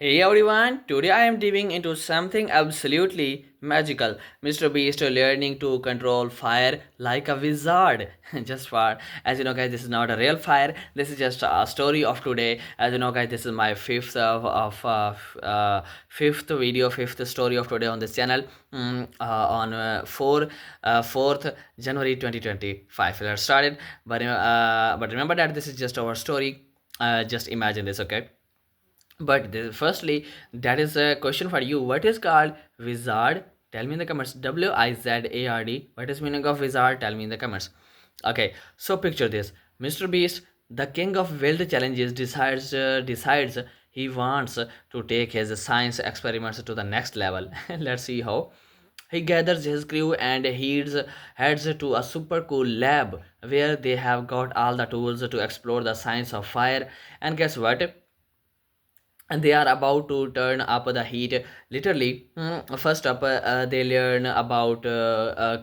Hey everyone, today I am diving into something absolutely magical. Mr. Beast learning to control fire like a wizard. Just for, as you know, guys, this is not a real fire. This is just a story of today. As you know, guys, this is my fifth video, fifth story of today on this channel. On 4th January 2025. Let's start it. But remember that this is just our story. Just imagine this, okay? But firstly, that is a question for you. What is called wizard? Tell me in the comments. Wizard. What is meaning of wizard? Tell me in the comments. Okay, so picture this. Mr. Beast, the king of wild challenges, decides he wants to take his science experiments to the next level. Let's see how. He gathers his crew and heads to a super cool lab where they have got all the tools to explore the science of fire. And guess what? And they are about to turn up the heat literally. First up, they learn about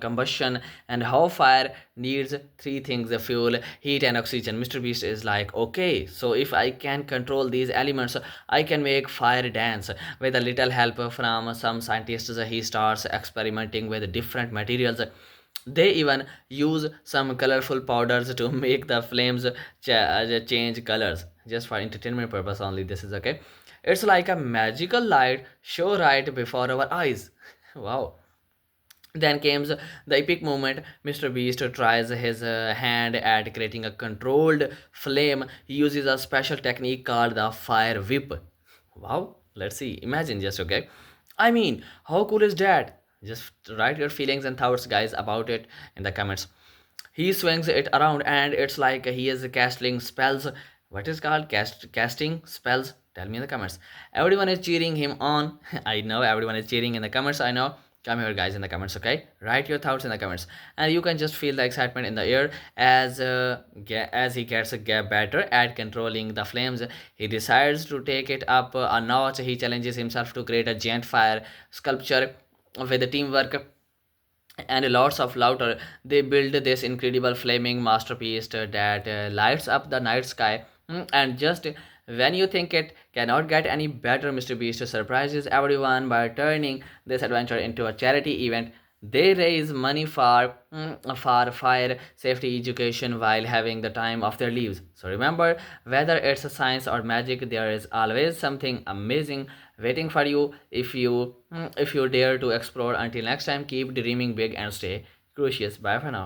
combustion and how fire needs three things: the fuel, heat, and oxygen. Mr. Beast is like, okay, so if I can control these elements, I can make fire dance. With a little help from some scientists, he starts experimenting with different materials. They even use some colorful powders to make the flames change colors, just for entertainment purpose only. This is okay. It's like a magical light show right before our eyes. Wow. Then comes the epic moment. Mr. Beast tries his hand at creating a controlled flame. He uses a special technique called the fire whip. Wow, let's see. Imagine just, okay. I mean, how cool is that? Just write your feelings and thoughts, guys, about it in the comments. He swings it around and it's like he is casting spells. What is called casting spells? Tell me in the comments. Everyone is cheering him on. I know everyone is cheering in the comments. I know. Come here, guys, in the comments. Okay, write your thoughts in the comments, and you can just feel the excitement in the air as he gets better at controlling the flames. He decides to take it up a notch. He challenges himself to create a giant fire sculpture with the teamwork and lots of laughter. They build this incredible flaming masterpiece that lights up the night sky. And just when you think it cannot get any better, Mr. Beast surprises everyone by turning this adventure into a charity event. They raise money for fire safety education while having the time of their lives. So remember, whether it's a science or magic, there is always something amazing waiting for you if you dare to explore. Until next time, keep dreaming big and stay curious. Bye for now.